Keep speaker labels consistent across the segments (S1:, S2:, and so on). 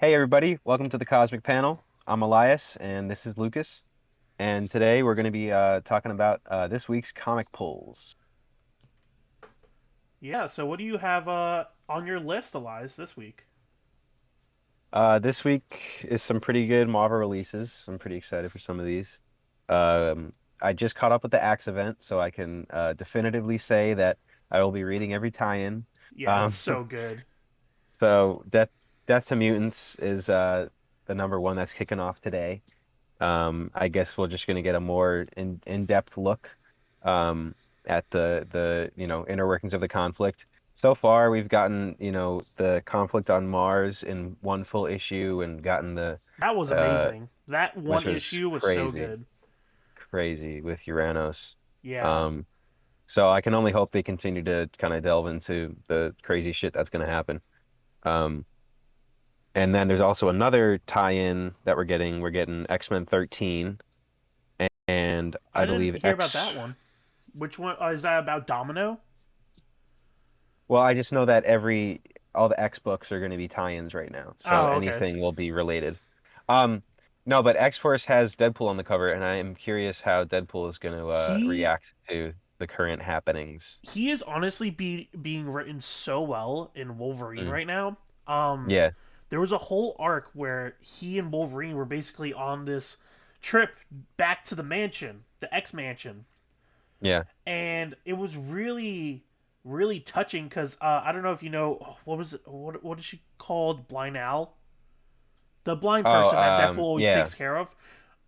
S1: Hey everybody, welcome to the Cosmic Panel. I'm Elias and this is Lucas. And today we're going to be talking about this week's comic pulls.
S2: Yeah, so what do you have on your list, Elias, this week?
S1: This week is some pretty good Marvel releases. I'm pretty excited for some of these. Um, I just caught up with the Axe event, so I can definitively say that I will be reading every tie-in.
S2: Yeah, it's
S1: Um,
S2: so good.
S1: so Death to Mutants is the number one that's kicking off today. I guess we're just going to get a more in-depth look um, at the inner workings of the conflict. So far, we've gotten the conflict on Mars in one full issue and gotten the
S2: That was
S1: uh,
S2: amazing. That
S1: which
S2: one
S1: was
S2: issue was so
S1: crazy,
S2: good.
S1: crazy with Uranus.
S2: Yeah.
S1: Um, so I can only hope they continue to kind of delve into the crazy shit that's going to happen. Um, and then there's also another tie-in that we're getting. We're getting X-Men 13 and I
S2: I didn't
S1: believe
S2: hear about
S1: X.
S2: that one. Which one is that about Domino?
S1: Well, I just know that all the X books are going to be tie-ins right now, so
S2: Oh, okay.
S1: anything will be related. Um, no, but X-Force has Deadpool on the cover, and I am curious how Deadpool is going to
S2: He
S1: react to the current happenings.
S2: he is honestly being written so well in Wolverine
S1: Mm.
S2: right now. Um
S1: Yeah,
S2: there was a whole arc where he and Wolverine were basically on this trip back to the mansion, the X mansion,
S1: yeah.
S2: and it was really touching because I don't know if you know what was it, what is she called, Blind Al, the blind
S1: Oh,
S2: person that Deadpool always
S1: yeah,
S2: takes care of.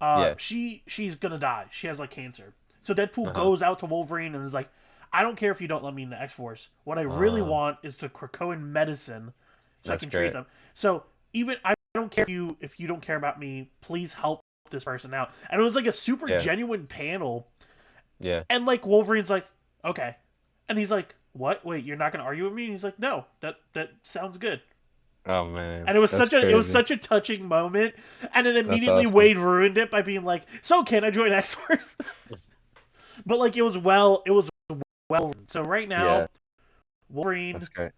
S1: yeah.
S2: She's gonna die. She has like cancer. So Deadpool
S1: Uh-huh.
S2: goes out to Wolverine and is like, I don't care if you don't let me in the X Force. What I really
S1: Uh,
S2: want is the Krakoan medicine so I
S1: that's
S2: can treat
S1: great.
S2: them. So even I don't care if you don't care about me. Please help this person out. And it was like a super
S1: Yeah,
S2: genuine panel.
S1: yeah.
S2: And like Wolverine's like, okay, and he's like, what? Wait, you're not gonna argue with me? And he's like, no, that sounds good.
S1: Oh man,
S2: And
S1: that's
S2: it was
S1: crazy.
S2: such a touching moment. And then
S1: That's
S2: immediately
S1: awesome.
S2: Wade ruined it by being like, so can I join X Force? But like it was well. So right
S1: Yeah,
S2: now,
S1: that's
S2: Wolverine
S1: great.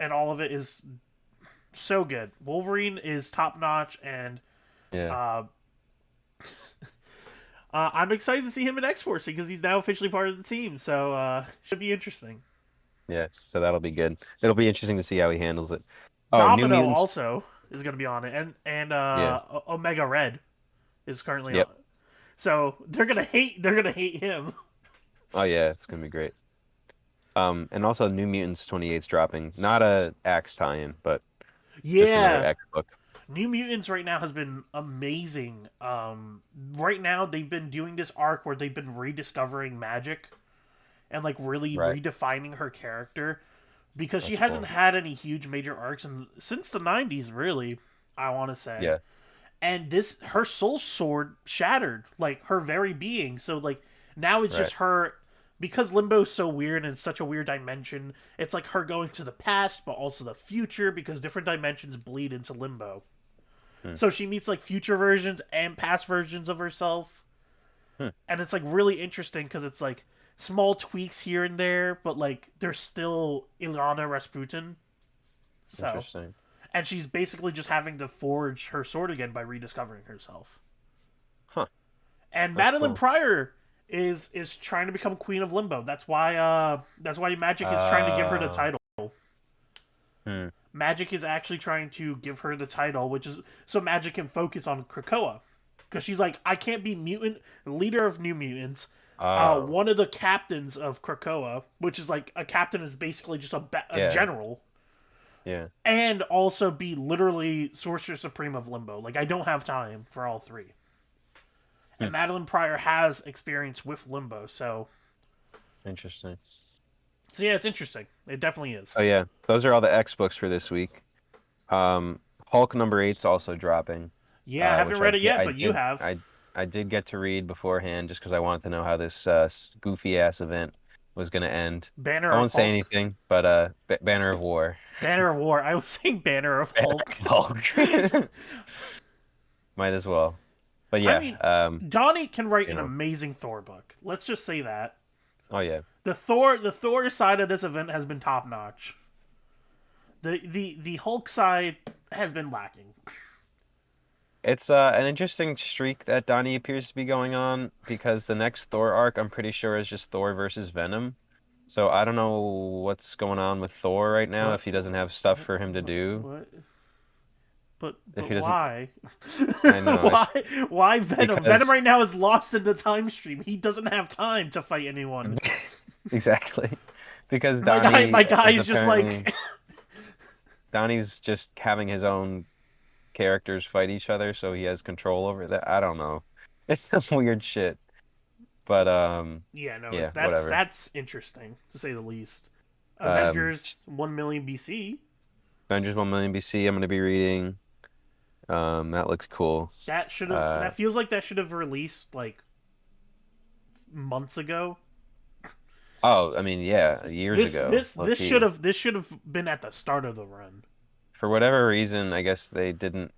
S2: and all of it is so good. Wolverine is top notch, and
S1: Yeah,
S2: uh, I'm excited to see him in X Force because he's now officially part of the team. So should be interesting.
S1: yeah. So that'll be good. It'll be interesting to see how he handles it. Oh, New
S2: Domino
S1: Mutants.
S2: also is going to be on it, and
S1: Yeah.
S2: Omega Red is currently on.
S1: Yep.
S2: So they're gonna hate him.
S1: Oh yeah, it's gonna be great. And also New Mutants 28's dropping. Not a Axe tie-in, but just another
S2: Yeah,
S1: X book.
S2: New Mutants right now has been amazing. Right now they've been doing this arc where they've been rediscovering Magic and like really
S1: Right.
S2: redefining her character because she
S1: That's
S2: hasn't
S1: cool.
S2: had any huge major arcs since the 90s, really. I want to say.
S1: Yeah.
S2: And this her soul sword shattered like her very being, so like now it's
S1: Right.
S2: just her, because Limbo's so weird and it's such a weird dimension. It's like her going to the past but also the future because different dimensions bleed into Limbo,
S1: Hmm.
S2: so she meets like future versions and past versions of herself.
S1: Hmm.
S2: And it's like really interesting because it's like small tweaks here and there, but like they're still Ilana Rasputin. So,
S1: Interesting.
S2: and she's basically just having to forge her sword again by rediscovering herself.
S1: Huh.
S2: And
S1: That's
S2: Madeline
S1: cool.
S2: Pryor is trying to become Queen of Limbo. That's why Magic is trying to give her the
S1: Uh,
S2: title.
S1: hmm.
S2: Magic is actually trying to give her the title, which is so Magic can focus on Krakoa, because she's like, I can't be mutant leader of New Mutants,
S1: Oh,
S2: one of the captains of Krakoa, which is like a captain is basically just a
S1: yeah.
S2: general,
S1: Yeah.
S2: and also be literally Sorcerer Supreme of Limbo. Like I don't have time for all three. And
S1: Hmm.
S2: Madeline Pryor has experience with Limbo,
S1: Interesting.
S2: so yeah, it's interesting. It definitely is.
S1: Oh yeah. Those are all the X books for this week. Hulk number eight's also dropping.
S2: Yeah, I haven't
S1: Which
S2: read it yet, but you have.
S1: I did get to read beforehand just because I wanted to know how this goofy ass event was going to end. I
S2: Banner of
S1: won't say
S2: Hulk.
S1: anything, but Banner of War.
S2: Banner of War. I was saying Banner of
S1: Banner
S2: Hulk.
S1: of Hulk. Might as well. But
S2: I
S1: yeah,
S2: mean, Donnie can write
S1: you
S2: an
S1: know.
S2: amazing Thor book. Let's just say that.
S1: Oh yeah.
S2: The Thor side of this event has been top notch. The Hulk side has been lacking.
S1: It's an interesting streak that Donnie appears to be going on because the next Thor arc, I'm pretty sure, is just Thor versus Venom. So I don't know what's going on with Thor right now if
S2: What?
S1: he doesn't have stuff for him to do.
S2: What? But
S1: If
S2: but
S1: he doesn't,
S2: why?
S1: I know
S2: why why Venom? Venom
S1: because
S2: right now is lost in the time stream. He doesn't have time to fight anyone.
S1: exactly because
S2: My
S1: Donnie
S2: guy
S1: is
S2: is just
S1: apparently
S2: like
S1: Donnie's just having his own characters fight each other, so he has control over that. I don't know. It's some weird shit, but
S2: yeah, no,
S1: yeah,
S2: that's
S1: whatever.
S2: interesting to say the least.
S1: Um,
S2: Avengers 1 million BC.
S1: Avengers 1 million BC. I'm gonna be reading. That looks cool. Uh,
S2: That feels like that should have released like months ago.
S1: oh, I mean, yeah, years ago, low key.
S2: This should have been at the start of the run.
S1: For whatever reason, I guess they didn't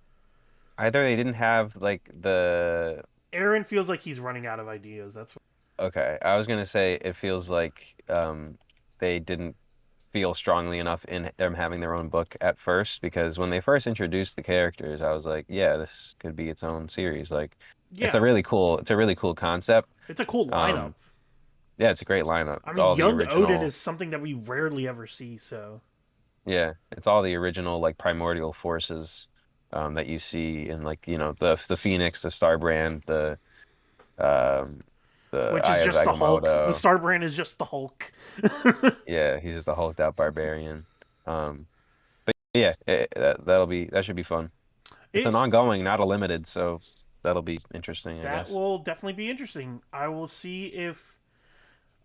S1: either. They didn't have like the.
S2: Aaron feels like he's running out of ideas. That's what...
S1: Okay, I was gonna say it feels like they didn't feel strongly enough in them having their own book at first because when they first introduced the characters, I was like, yeah, this could be its own series. Like,
S2: Yeah,
S1: it's a really cool concept.
S2: it's a cool lineup.
S1: Um, yeah, it's a great lineup.
S2: I
S1: It's
S2: mean,
S1: all the
S2: young Odin
S1: original.
S2: is something that we rarely ever see. So
S1: Yeah, it's all the original like primordial forces that you see in like the Phoenix, the Starbrand, um, the
S2: which
S1: Eye
S2: is
S1: of
S2: just the Hulk. The
S1: Agamotto.
S2: Star Brand is just the Hulk.
S1: Yeah, he's just a hulked out barbarian. But yeah, that should be fun. It's an
S2: it
S1: ongoing, not a limited, so that'll be interesting, I
S2: That
S1: guess.
S2: will definitely be interesting. I will see if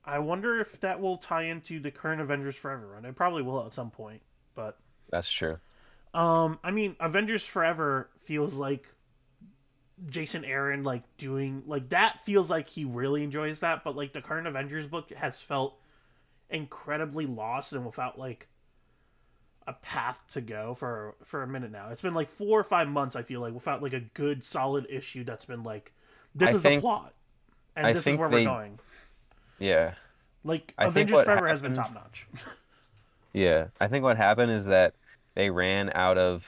S2: I wonder if that will tie into the current Avengers Forever run. It probably will at some point, but
S1: That's true.
S2: I mean, Avengers Forever feels like Jason Aaron like doing like that feels like he really enjoys that, but like the current Avengers book has felt incredibly lost and without like a path to go for a minute now. It's been like 4 or 5 months I feel like without like a good solid issue that's been like this
S1: I
S2: is the
S1: think
S2: plot and
S1: I
S2: this is
S1: think
S2: where we're
S1: they
S2: going.
S1: yeah.
S2: Like
S1: I think
S2: Avengers
S1: what
S2: Forever has been
S1: happened
S2: top notch.
S1: Yeah, I think what happened is that they ran out of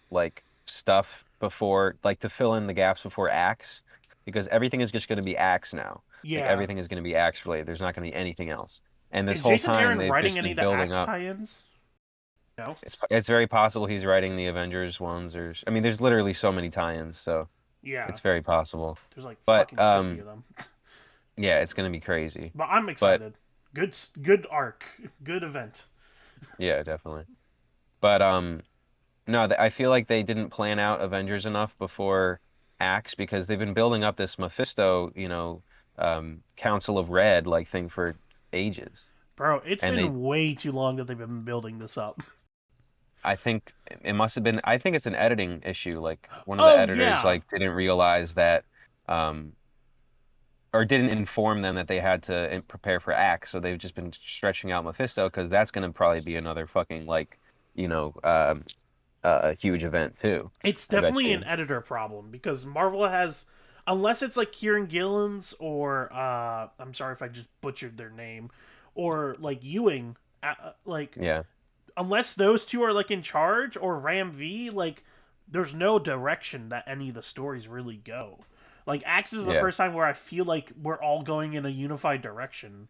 S1: like stuff before like to fill in the gaps before Axe because everything is just going to be Axe now. Like
S2: Yeah.
S1: everything is going to be Axe related. There's not going to be anything else. And this
S2: Is
S1: whole
S2: Jason
S1: time
S2: Aaron
S1: they've
S2: writing
S1: just
S2: any
S1: been
S2: of the
S1: building
S2: Axe
S1: up.
S2: tie-ins? No.
S1: It's very possible he's writing the Avengers ones or I mean there's literally so many tie-ins, so
S2: Yeah.
S1: it's very possible.
S2: There's like
S1: But
S2: fucking 50 of them.
S1: yeah, it's going to be crazy.
S2: But I'm
S1: But
S2: excited. Good arc. Good event.
S1: yeah, definitely. But no, I feel like they didn't plan out Avengers enough before Axe because they've been building up this Mephisto, Council of Red like thing for ages.
S2: Bro, it's
S1: And
S2: been way too long that they've been building this up.
S1: I think it must have been, I think it's an editing issue. Like one of the
S2: Oh
S1: editors
S2: yeah.
S1: like didn't realize that, um, or didn't inform them that they had to prepare for Axe. So they've just been stretching out Mephisto because that's going to probably be another fucking like, you know, um, a huge event too.
S2: It's
S1: I bet
S2: definitely an
S1: you.
S2: editor problem because Marvel has unless it's like Kieran Gillen's or I'm sorry if I just butchered their name or like Ewing like
S1: Yeah.
S2: unless those two are like in charge or Ram V, like there's no direction that any of the stories really go. Like Axe is the
S1: Yeah.
S2: first time where I feel like we're all going in a unified direction.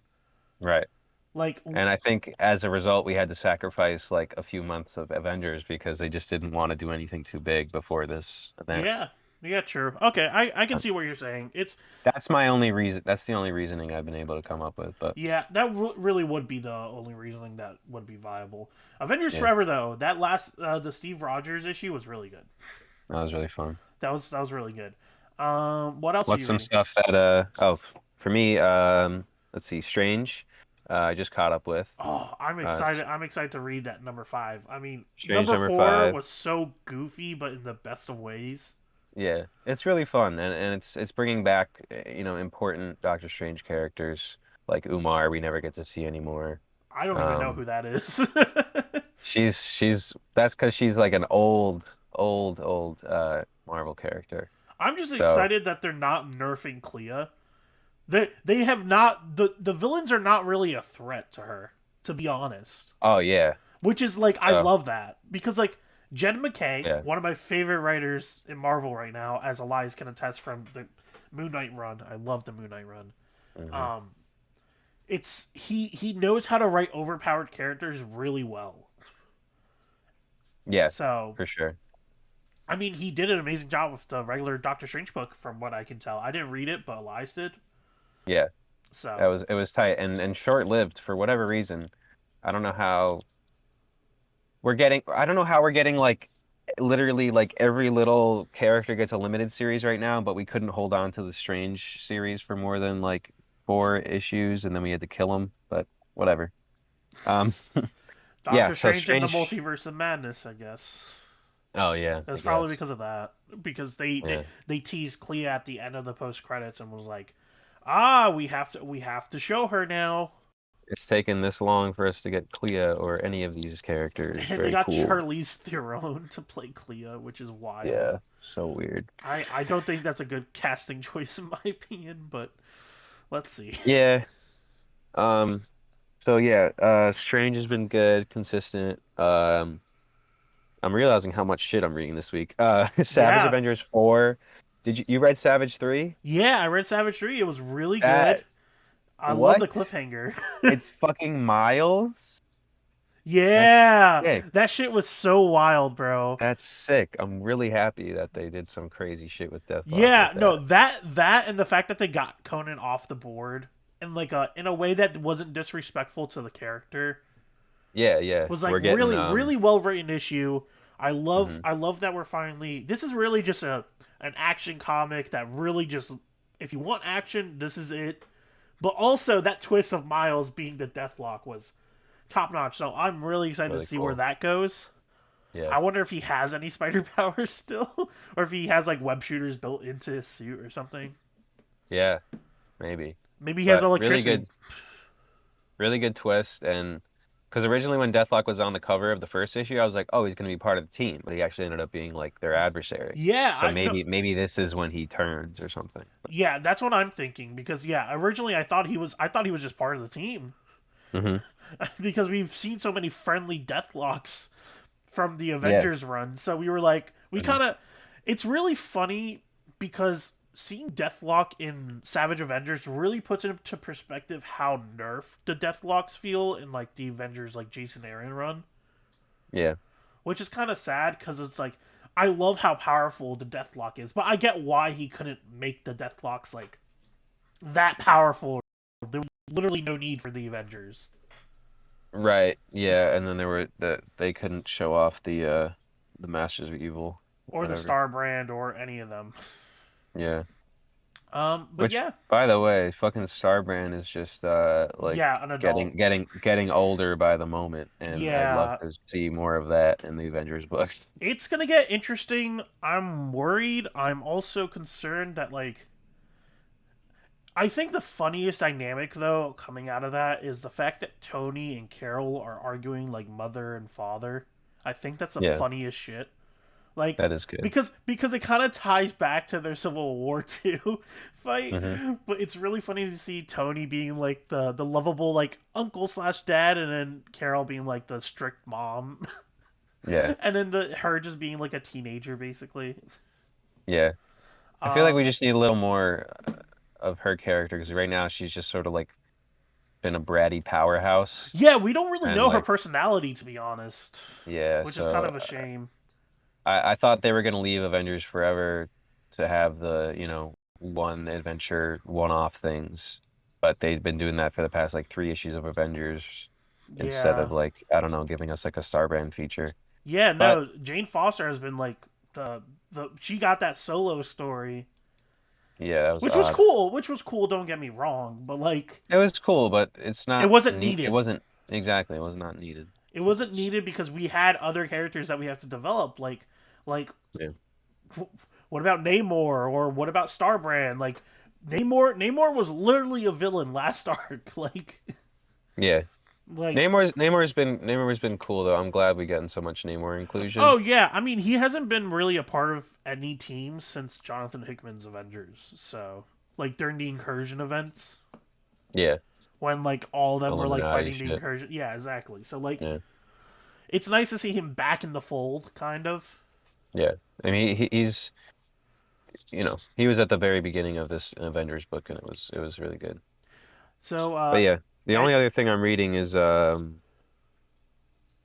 S1: Right.
S2: Like
S1: And I think as a result, we had to sacrifice like a few months of Avengers because they just didn't want to do anything too big before this event.
S2: yeah, yeah, true. Okay, I can
S1: Um,
S2: see what you're saying. It's
S1: That's my only reason. That's the only reasoning I've been able to come up with. But
S2: yeah, that really would be the only reasoning that would be viable. Avengers
S1: yeah,
S2: Forever though, that last the Steve Rogers issue was really good.
S1: that was really fun.
S2: That was really good. What else are
S1: What's
S2: you
S1: some
S2: reading?
S1: stuff that for me let's see, Strange. I just caught up with
S2: Oh, I'm
S1: uh
S2: excited. I'm excited to read that number 5. I mean,
S1: Strange
S2: number
S1: number
S2: 4
S1: five.
S2: was so goofy, but in the best of ways.
S1: Yeah, it's really fun and it's bringing back important Doctor Strange characters like Umar we never get to see anymore.
S2: I don't even know
S1: Um,
S2: who that is.
S1: she's that's because she's like an old Marvel character.
S2: I'm just
S1: So,
S2: excited that they're not nerfing Clea. They have not the villains are not really a threat to her, to be honest.
S1: oh yeah,
S2: which is like I
S1: So
S2: love that because like Jed McKay,
S1: yeah.
S2: one of my favorite writers in Marvel right now, as Elias can attest from the Moon Knight run. I love the Moon Knight run.
S1: Hmm.
S2: Um, it's he knows how to write overpowered characters really well.
S1: Yeah,
S2: So
S1: for sure.
S2: I mean, he did an amazing job with the regular Doctor Strange book, from what I can tell. I didn't read it, but Elias did.
S1: Yeah, that
S2: So
S1: was it was tight and short-lived for whatever reason. I don't know how I don't know how we're getting like literally like every little character gets a limited series right now, but we couldn't hold on to the Strange series for more than like 4 issues, and then we had to kill him. But whatever. Um, yeah.
S2: Doctor
S1: So
S2: Strange and the
S1: Strange.
S2: Multiverse of Madness, I guess.
S1: Oh yeah, I
S2: That's
S1: guess.
S2: probably because of that. Because they they,
S1: Yeah,
S2: they teased Clea at the end of the post credits and was like, "Ah, we have to show her now."
S1: it's taken this long for us to get Clea or any of these characters.
S2: And they
S1: Very
S2: got
S1: cool.
S2: Charlize Theron to play Clea, which is wild.
S1: Yeah, so weird.
S2: I don't think that's a good casting choice in my opinion, but let's see.
S1: Yeah. Um. So yeah, Strange has been good, consistent. I'm realizing how much shit I'm reading this week. Savage
S2: Yeah,
S1: Avengers 4. You read Savage 3?
S2: yeah, I read Savage 3. It was really good.
S1: That
S2: I love the
S1: what?
S2: cliffhanger.
S1: It's fucking Miles? That's
S2: Yeah,
S1: sick.
S2: that shit was so wild, bro.
S1: That's sick. I'm really happy that they did some crazy shit with Deathlock
S2: Yeah,
S1: with
S2: no,
S1: that.
S2: that and the fact that they got Conan off the board in like a in a way that wasn't disrespectful to the character
S1: Yeah, yeah.
S2: was like
S1: We're getting
S2: really well written issue. I love
S1: mhm,
S2: I love that we're finally, this is really just a an action comic that really just, if you want action, this is it. But also that twist of Miles being the Deathlock was top notch. So I'm really excited to
S1: really
S2: see where
S1: cool.
S2: that goes.
S1: Yeah.
S2: I wonder if he has any spider powers still, or if he has like web shooters built into his suit or something.
S1: Yeah, maybe.
S2: Maybe he has
S1: But
S2: electricity.
S1: really good twist. And because originally when Deathlock was on the cover of the first issue, I was like, oh, he's going to be part of the team. But he actually ended up being like their adversary.
S2: Yeah,
S1: So
S2: I no.
S1: maybe this is when he turns or something.
S2: Yeah, that's what I'm thinking because yeah, originally I thought he was just part of the team
S1: Hmm.
S2: because we've seen so many friendly Deathlocks from the
S1: Yeah.
S2: Avengers run. So we were like, we
S1: Hmm.
S2: kind of, it's really funny because seeing Deathlock in Savage Avengers really puts into perspective how nerfed the Deathlocks feel in like the Avengers like Jason Aaron run,
S1: Yeah.
S2: which is kind of sad because it's like I love how powerful the Deathlock is, but I get why he couldn't make the Deathlocks like that powerful. There was literally no need for the Avengers
S1: Right. Yeah. And then they couldn't show off the Masters of Evil,
S2: or the
S1: whatever.
S2: Star Brand or any of them.
S1: Yeah.
S2: But
S1: Which,
S2: yeah,
S1: by the way, fucking Starbrand is just like
S2: yeah, an adult.
S1: getting older by the moment, and I'd love
S2: Yeah,
S1: to see more of that in the Avengers book.
S2: it's gonna get interesting. I'm worried. I'm also concerned that like I think the funniest dynamic though coming out of that is the fact that Tony and Carol are arguing like mother and father. I think that's the
S1: Yeah,
S2: funniest shit. Like
S1: that is good.
S2: because it kind of ties back to their Civil War two fight,
S1: Hmm.
S2: but it's really funny to see Tony being like the lovable like uncle slash dad, and then Carol being like the strict mom,
S1: Yeah,
S2: and then the her just being like a teenager basically.
S1: yeah. I feel like
S2: Um,
S1: we just need a little more of her character because right now she's just sort of like been a bratty powerhouse,
S2: yeah, we don't really
S1: and
S2: know her
S1: like
S2: personality to be honest,
S1: yeah.
S2: which is kind
S1: So
S2: of a shame.
S1: I thought they were gonna leave Avengers Forever to have the one adventure, one-off things, but they've been doing that for the past like 3 issues of Avengers instead
S2: Yeah,
S1: of like I don't know, giving us like a Starbrand feature.
S2: yeah,
S1: But
S2: no, Jane Foster has been like the she got that solo story,
S1: yeah, that was
S2: which was
S1: odd.
S2: cool. Which was cool. Don't get me wrong, but like
S1: It was cool, but
S2: it wasn't
S1: it
S2: needed.
S1: wasn't exactly, it was not needed.
S2: It wasn't needed because we had other characters that we have to develop. Like
S1: Yeah.
S2: what about Namor or what about Starbrand? Like Namor was literally a villain last arc.
S1: Yeah.
S2: Like
S1: Namor's been cool though. I'm glad we gotten so much Namor
S2: oh
S1: inclusion.
S2: yeah, I mean he hasn't been really a part of any team since Jonathan Hickman's Avengers. So like during the incursion events
S1: Yeah.
S2: when like all of them were like
S1: Illuminati
S2: fighting the
S1: shit.
S2: incursion. Yeah, exactly. So like
S1: Yeah.
S2: it's nice to see him back in the fold, kind of.
S1: Yeah. I mean, he's he was at the very beginning of this Avengers book, and it was really good.
S2: So,
S1: But yeah, the
S2: and,
S1: only other thing I'm reading is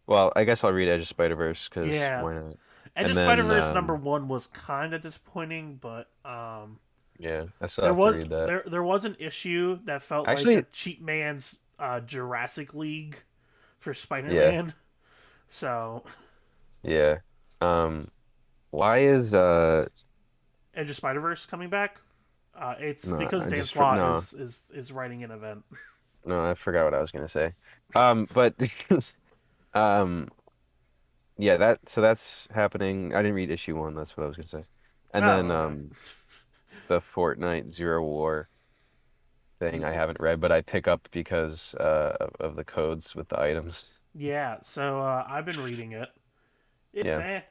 S1: well, I guess I'll read Edge of Spider-Verse because
S2: yeah,
S1: why not?
S2: Edge
S1: And
S2: of
S1: then
S2: Spider-Verse #1 was kind of disappointing, but
S1: yeah, I still
S2: there
S1: have to
S2: was
S1: read that.
S2: there was an issue that felt like a
S1: Actually,
S2: cheap man's Jurassic League for
S1: yeah,
S2: Spider-Man. So,
S1: yeah. Um, why is
S2: Edge of Spider-Verse coming back. It's
S1: no,
S2: because
S1: I
S2: Dan
S1: just
S2: Slott
S1: no,
S2: is writing an event.
S1: no, I forgot what I was gonna say. But um, yeah, that's happening. I didn't read issue one. That's what I was gonna say. And
S2: Oh,
S1: then
S2: okay.
S1: the Fortnite Zero War thing I haven't read, but I pick up because of the codes with the items.
S2: Yeah, so I've been reading it. It's
S1: Yeah,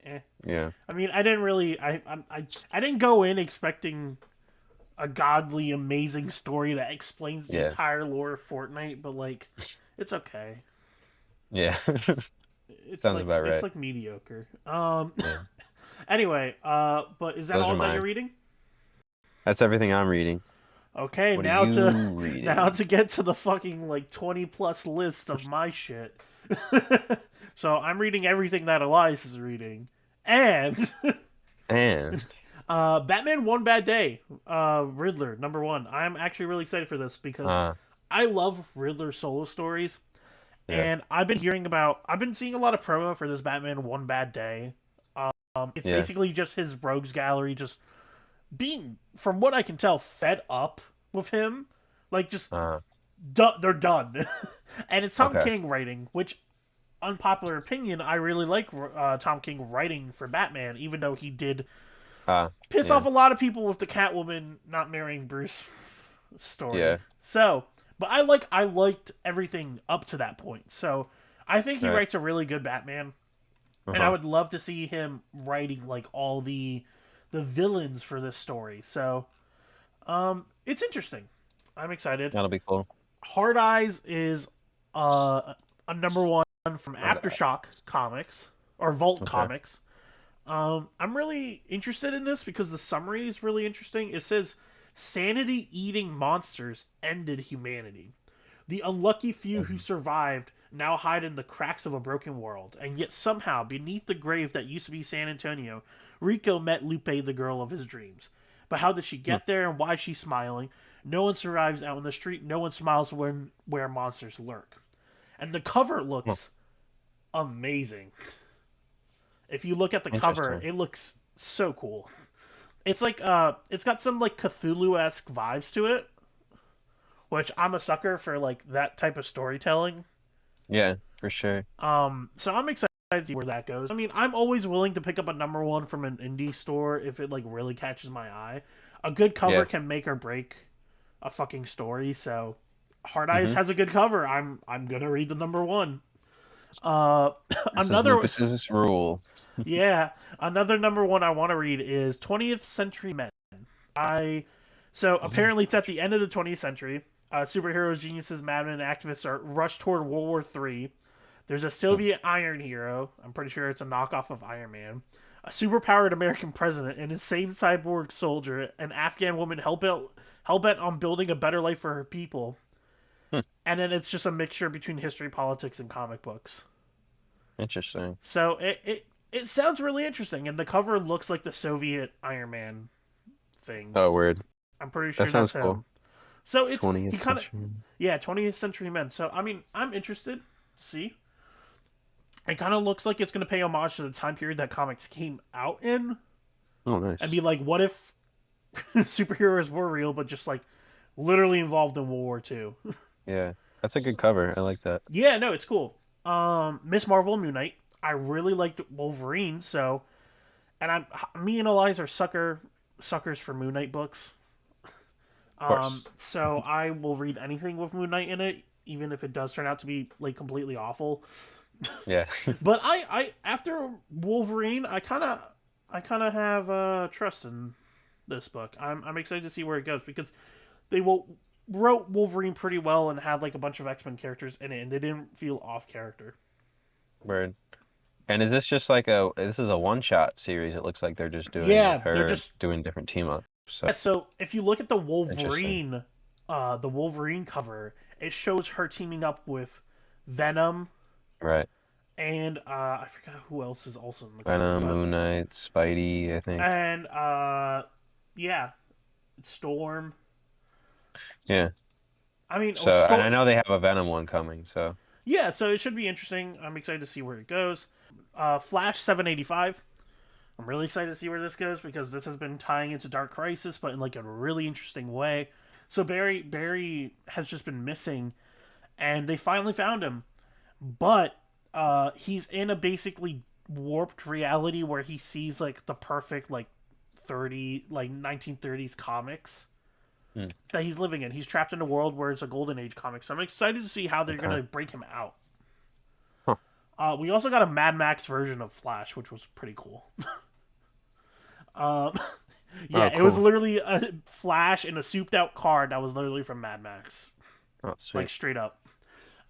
S2: eh.
S1: yeah,
S2: I mean, I didn't really, I didn't go in expecting a godly, amazing story that explains the
S1: yeah,
S2: entire lore of Fortnite, but like, it's okay.
S1: yeah.
S2: It's
S1: Sounds
S2: like
S1: about
S2: it's
S1: right.
S2: like mediocre.
S1: Yeah,
S2: Anyway, but is that
S1: those are
S2: all that you're
S1: mine.
S2: reading?
S1: That's everything I'm reading.
S2: Okay,
S1: What are you
S2: now
S1: reading?
S2: to get to the fucking like 20 plus list of my shit. So I'm reading everything that Elias is reading, and
S1: And
S2: Batman One Bad Day, Riddler #1. I'm actually really excited for this because
S1: uh,
S2: I love Riddler solo stories,
S1: yeah,
S2: and I've been seeing a lot of promo for this Batman One Bad Day. It's
S1: yeah,
S2: basically just his rogues gallery just being, from what I can tell, fed up with him. Like, just
S1: uh,
S2: they're done. And it's Tom
S1: okay,
S2: King writing, which, unpopular opinion, I really like Tom King writing for Batman, even though he did piss off
S1: yeah,
S2: a lot of people with the Catwoman not marrying Bruce story.
S1: yeah,
S2: So, but I liked everything up to that point. So, I think he
S1: right,
S2: writes a really good Batman, and I
S1: uh-huh.
S2: would love to see him writing like all the villains for this story. So, it's interesting. I'm excited.
S1: That'll be cool.
S2: Hard Eyes is a #1 from
S1: Uh,
S2: Aftershock Comics or Vault
S1: okay.
S2: Comics. I'm really interested in this because the summary is really interesting. It says sanity eating monsters ended humanity. The unlucky few who
S1: Mhm.
S2: survived now hide in the cracks of a broken world, and yet somehow, beneath the grave that used to be San Antonio, Rico met Lupe, the girl of his dreams. But how did she
S1: Hmm.
S2: get there, and why is she smiling? No one survives out in the street. No one smiles when where monsters lurk. And the cover
S1: Huh.
S2: looks amazing. If you look at the cover,
S1: Interesting.
S2: it looks so cool. It's like it's got some like Cthulhu esque vibes to it, which I'm a sucker for like that type of storytelling.
S1: Yeah, for sure.
S2: So I'm excited to see where that goes. I mean, I'm always willing to pick up a #1 from an indie store if it like really catches my eye. A good cover
S1: Yeah.
S2: can make or break a fucking story. So Hard Eyes
S1: Hmm.
S2: has a good cover. I'm gonna read the #1. Uh,
S1: This is
S2: another
S1: Lucas's rule.
S2: yeah, another #1 I want to read is 20th Century Men. I so apparently it's at the end of the 20th century. Superheroes, geniuses, madmen, and activists are rushed toward World War III. There's a Soviet Iron Hero. I'm pretty sure it's a knockoff of Iron Man. A superpowered American president, an insane cyborg soldier, an Afghan woman hell bent on building a better life for her people.
S1: Hmm.
S2: And then it's just a mixture between history, politics, and comic books.
S1: Interesting.
S2: So it sounds really interesting, and the cover looks like the Soviet Iron Man thing.
S1: Oh, weird.
S2: I'm pretty
S1: That
S2: sure that's
S1: sounds
S2: him.
S1: cool.
S2: So it's he
S1: 20th
S2: kind of
S1: century.
S2: yeah, 20th Century Men. So I mean, I'm interested. See, it kind of looks like it's going to pay homage to the time period that comics came out in,
S1: Oh,
S2: and
S1: nice.
S2: be like, what if superheroes were real, but just like literally involved in World War II?
S1: Yeah, that's a good cover. I like that.
S2: Yeah, no, it's cool. Miss Marvel, Moon Knight. I really liked Wolverine, so and me and Elias are suckers for Moon Knight books.
S1: Of course.
S2: So I will read anything with Moon Knight in it, even if it does turn out to be like completely awful.
S1: Yeah.
S2: But I after Wolverine, I kind of have trust in this book. I'm excited to see where it goes because they will wrote Wolverine pretty well and had like a bunch of X-Men characters in it, and they didn't feel off character.
S1: Word. And is this just like this is a one-shot series? It looks like they're just doing with
S2: Yeah, they're
S1: her and
S2: just
S1: doing different team ups. So
S2: yeah. So if you look at
S1: interesting.
S2: The Wolverine cover, it shows her teaming up with Venom
S1: Right.
S2: and I forgot who else is also in the cover,
S1: Venom,
S2: but
S1: Moon Knight, Spidey, I think.
S2: and yeah, Storm.
S1: Yeah.
S2: I mean, oh,
S1: So, and I
S2: Storm.
S1: know they have a Venom one coming, so
S2: Yeah, so it should be interesting. I'm excited to see where it goes. Flash 785. I'm really excited to see where this goes because this has been tying into Dark Crisis, but in like a really interesting way. So Barry has just been missing, and they finally found him, but he's in a basically warped reality where he sees like the perfect like 1930s comics
S1: hmm,
S2: that he's living in. He's trapped in a world where it's a golden age comic. So I'm excited to see how they're
S1: okay.
S2: gonna break him out.
S1: Huh.
S2: We also got a Mad Max version of Flash, which was pretty cool. um, yeah,
S1: Oh,
S2: it was
S1: cool.
S2: literally a Flash in a souped out car that was literally from Mad Max,
S1: Oh,
S2: like
S1: sweet.
S2: straight up.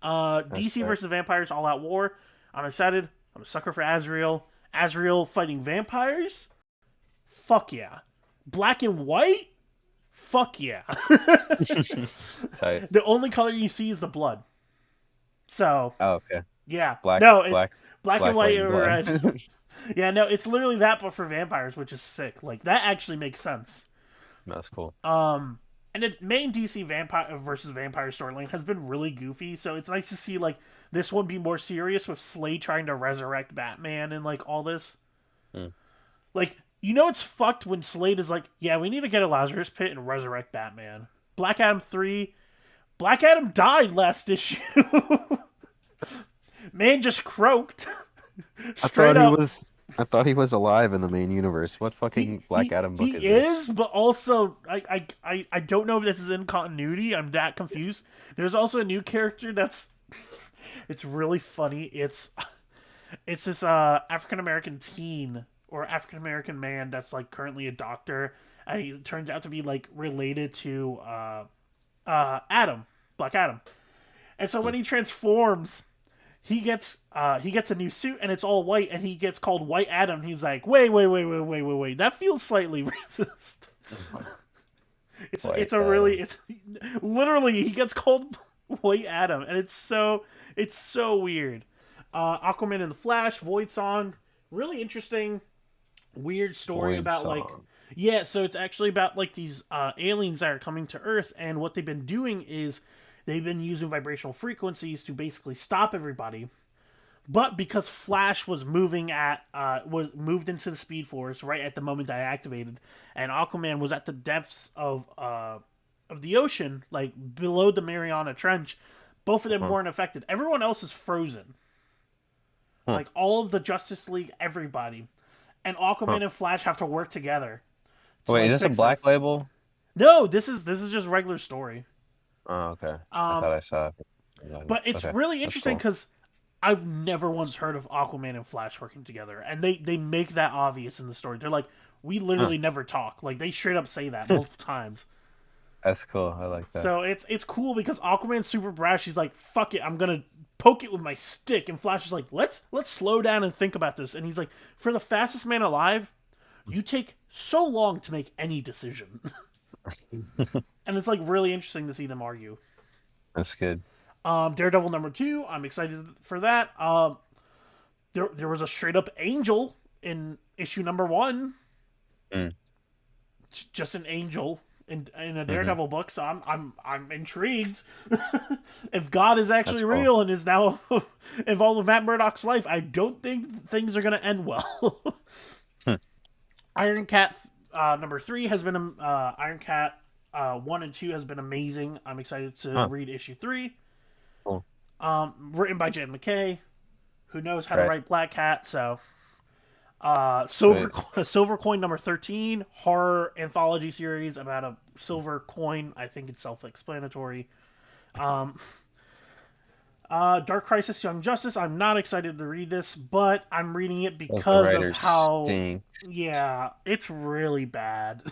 S1: That's
S2: DC
S1: right.
S2: versus Vampires All Out War. I'm excited. I'm a sucker for Azrael. Azrael fighting vampires? Fuck yeah. Black and white? Fuck yeah.
S1: Tight.
S2: The only color you see is the blood. So,
S1: Oh, okay.
S2: yeah.
S1: Black,
S2: No, it's
S1: black,
S2: black and
S1: black, white,
S2: white
S1: and
S2: or
S1: blood.
S2: red. Yeah, no, it's literally that, but for vampires, which is sick. Like, that actually makes sense.
S1: That's cool.
S2: Um, and the main DC vampire versus vampire storyline has been really goofy, so it's nice to see like this one be more serious with Slade trying to resurrect Batman and like all this.
S1: Hmm.
S2: Like, you know, it's fucked when Slade is like, "Yeah, we need to get a Lazarus Pit and resurrect Batman." Black Adam 3, Black Adam died last issue. Man just croaked
S1: I
S2: straight
S1: thought he
S2: up.
S1: was, I thought he was alive in the main universe. What
S2: He
S1: fucking Black
S2: he
S1: Adam book
S2: he
S1: is this?
S2: is, but also I don't know if this is in continuity. I'm that confused. There's also a new character that's it's really funny. It's this African American teen or African American man that's like currently a doctor, and he turns out to be like related to Adam, Black Adam. And so
S1: Hmm.
S2: when he transforms, he gets a new suit and it's all white, and he gets called White Adam. He's like, wait, that feels slightly racist.
S1: White
S2: It's a really
S1: Adam.
S2: it's literally he gets called White Adam, and it's so weird. Aquaman and the Flash, Void Song, really interesting, weird story
S1: Void
S2: about like
S1: Song.
S2: yeah. So it's actually about like these aliens that are coming to Earth, and what they've been doing is they've been using vibrational frequencies to basically stop everybody. But because Flash was moved into the Speed Force right at the moment that I activated, and Aquaman was at the depths of the ocean, like below the Mariana Trench, both of them
S1: Huh.
S2: weren't affected. Everyone else is frozen,
S1: Huh.
S2: like all of the Justice League, everybody, and
S1: Huh.
S2: Aquaman and Flash have to work together to
S1: Wait,
S2: like
S1: is this a
S2: fix
S1: Black
S2: this.
S1: Label?
S2: No, this is just regular story.
S1: Oh, okay. I
S2: Um,
S1: thought I saw it.
S2: but it's
S1: Okay,
S2: really
S1: that's
S2: interesting
S1: cool.
S2: because I've never once heard of Aquaman and Flash working together, and they make that obvious in the story. They're like, we
S1: Huh.
S2: literally never talk. Like they straight up say that multiple times.
S1: That's cool. I like that.
S2: So it's cool because Aquaman's super brash. He's like, fuck it, I'm gonna poke it with my stick, and Flash is like, let's slow down and think about this. And he's like, for the fastest man alive, you take so long to make any decision, and it's like really interesting to see them argue.
S1: That's good.
S2: Daredevil number two, I'm excited for that. There was a straight up angel in issue number one,
S1: Mm.
S2: just an angel in a
S1: Hmm.
S2: Daredevil book. So I'm intrigued. If God is
S1: That's
S2: actually
S1: cool.
S2: real and is now involved with Matt Murdock's life, I don't think things are gonna end well.
S1: Hmm.
S2: Iron Cat number three has been Iron Cat 1 and 2 has been amazing. I'm excited to
S1: Huh.
S2: read issue 3.
S1: Cool.
S2: Written by Jen McKay, who knows how to
S1: Right.
S2: write Black Cat. So,
S1: Sweet.
S2: Silver Coin number 13, horror anthology series about a silver coin. I think it's self-explanatory. Um, Dark Crisis: Young Justice. I'm not excited to read this, but I'm reading it
S1: Those the
S2: because of
S1: writers
S2: how
S1: stink.
S2: yeah, it's really bad.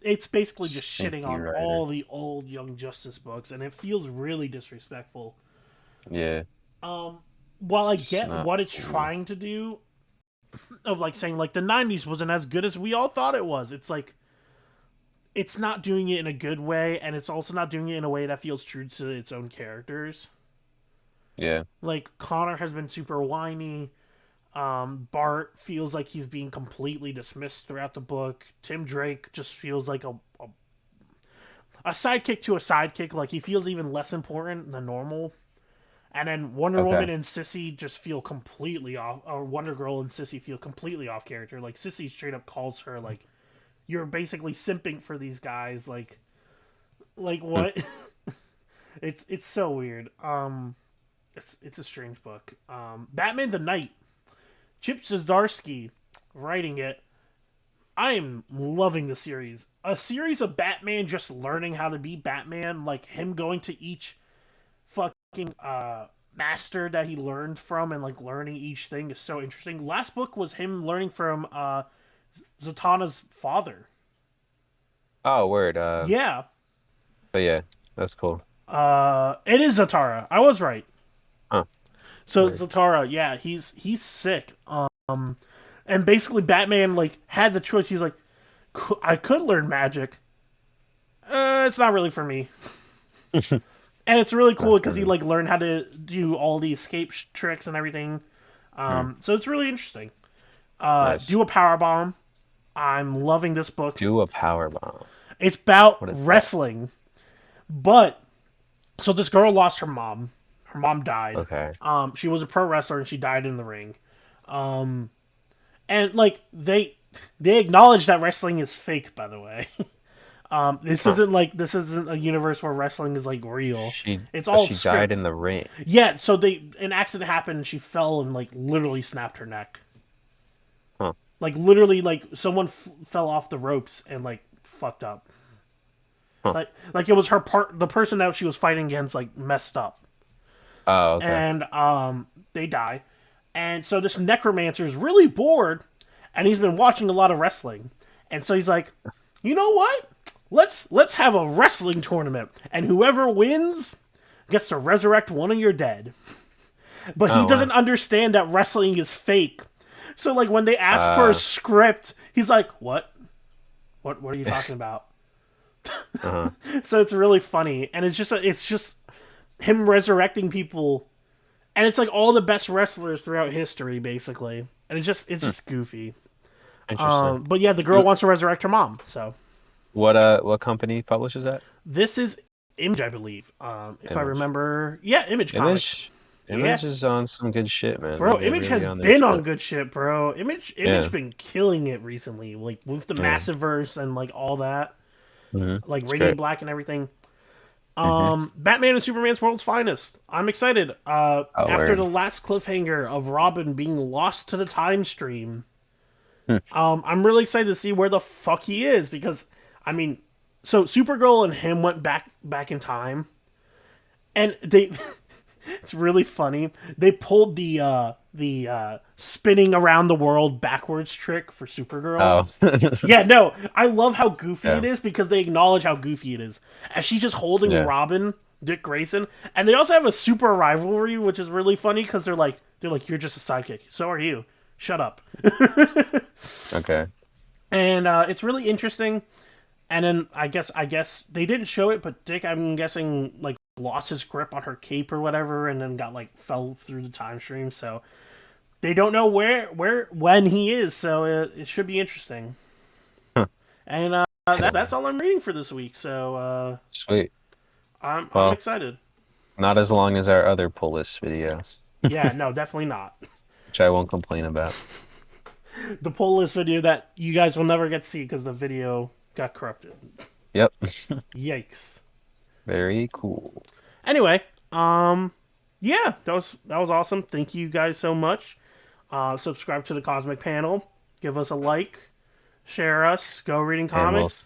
S2: It's basically just shitting
S1: Stinky
S2: on
S1: writers.
S2: all the old Young Justice books, and it feels really disrespectful.
S1: Yeah.
S2: Um, while I
S1: It's
S2: get
S1: not
S2: what it's
S1: cool.
S2: trying to do, of like saying like the '90s wasn't as good as we all thought it was, it's like it's not doing it in a good way, and it's also not doing it in a way that feels true to its own characters.
S1: Yeah.
S2: Like Connor has been super whiny. Bart feels like he's being completely dismissed throughout the book. Tim Drake just feels like a sidekick to a sidekick. Like he feels even less important than normal. And then Wonder
S1: Okay.
S2: Woman and Sissy just feel completely off, or Wonder Girl and Sissy feel completely off character. Like Sissy straight up calls her like, "You're basically simping for these guys." Like
S1: Hmm.
S2: what? It's so weird. It's a strange book. Batman the Knight, Chip Zdarsky writing it. I am loving the series. A series of Batman just learning how to be Batman, like him going to each fucking master that he learned from and like learning each thing is so interesting. Last book was him learning from Zatanna's father.
S1: Oh, word.
S2: Yeah.
S1: But yeah, that's cool.
S2: It is Zatara. I was right.
S1: Huh.
S2: So
S1: Word.
S2: Zatara, yeah, he's sick. And basically Batman like had the choice. He's like, I could learn magic. It's not really for me. And it's really cool
S1: Not
S2: because
S1: for
S2: he
S1: me.
S2: like learned how to do all the escape tricks and everything.
S1: Hmm.
S2: So it's really interesting.
S1: Nice.
S2: Do a power bomb. I'm loving this book.
S1: Do a power bomb.
S2: It's about
S1: What is that?
S2: wrestling, but so this girl lost her mom. Her mom died.
S1: Okay.
S2: She was a pro wrestler and she died in the ring. Um, and like they acknowledge that wrestling is fake, by the way.
S1: Huh.
S2: This isn't a universe where wrestling is like real.
S1: She,
S2: It's
S1: but
S2: all
S1: she died
S2: script.
S1: in the ring.
S2: Yeah, so they an accident happened and she fell and like literally snapped her neck.
S1: Huh.
S2: Like literally like someone fell off the ropes and like fucked up.
S1: Huh.
S2: Like it was her part the person that she was fighting against like messed up.
S1: Oh, okay.
S2: And they die. And so this necromancer is really bored and he's been watching a lot of wrestling. And so he's like, "You know what? Let's have a wrestling tournament and whoever wins gets to resurrect one of your dead." But he
S1: Oh,
S2: doesn't
S1: wow.
S2: understand that wrestling is fake. So like when they ask for a
S1: Uh,
S2: script, he's like, "What? What are you talking about?"
S1: uh-huh.
S2: So it's really funny, and it's just him resurrecting people, and it's like all the best wrestlers throughout history, basically, and it's
S1: Hmm.
S2: just goofy.
S1: Interesting.
S2: But yeah, the girl
S1: Who-
S2: wants to resurrect her mom, so
S1: what company publishes that?
S2: this is Image, I believe. If I
S1: Image.
S2: remember, yeah, Image Comics.
S1: Image.
S2: Yeah,
S1: Image is on some good shit, man.
S2: bro,
S1: They're
S2: Image
S1: really
S2: has
S1: on their
S2: been on
S1: shit.
S2: good shit, bro. Image
S1: Yeah.
S2: been killing it recently, like with the
S1: Yeah.
S2: Massive Verse and like all that, like
S1: It's
S2: Radiant
S1: great.
S2: Black and everything.
S1: Hmm.
S2: Batman and Superman's World's Finest. I'm excited.
S1: Oh,
S2: After the
S1: word.
S2: last cliffhanger of Robin being lost to the time stream,
S1: Hmm.
S2: I'm really excited to see where the fuck he is because, I mean, so Supergirl and him went back in time, and they. It's really funny. They pulled the spinning around the world backwards trick for Supergirl.
S1: Oh.
S2: Yeah, no, I love how goofy it
S1: Yeah.
S2: is because they acknowledge how goofy it is. As she's just holding
S1: Yeah.
S2: Robin, Dick Grayson, and they also have a super rivalry, which is really funny because they're like, you're just a sidekick. So are you. Shut up.
S1: Okay.
S2: And it's really interesting. And then I guess they didn't show it, but Dick, I'm guessing like lost his grip on her cape or whatever, and then got like fell through the time stream. So they don't know when he is. So it should be interesting.
S1: Huh.
S2: And that's all I'm reading for this week. So
S1: Sweet.
S2: I'm
S1: Well,
S2: excited.
S1: not as long as our other pull list videos,
S2: Yeah, no, definitely not.
S1: which I won't complain about.
S2: The poll list video that you guys will never get to see because the video got corrupted.
S1: Yep.
S2: Yikes.
S1: Very cool.
S2: Anyway, yeah, that was awesome. Thank you guys so much. Subscribe to the Cosmic Panel. Give us a like. Share us. Go reading
S1: And we'll
S2: comics.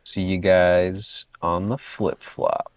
S1: see you guys on the flip flop.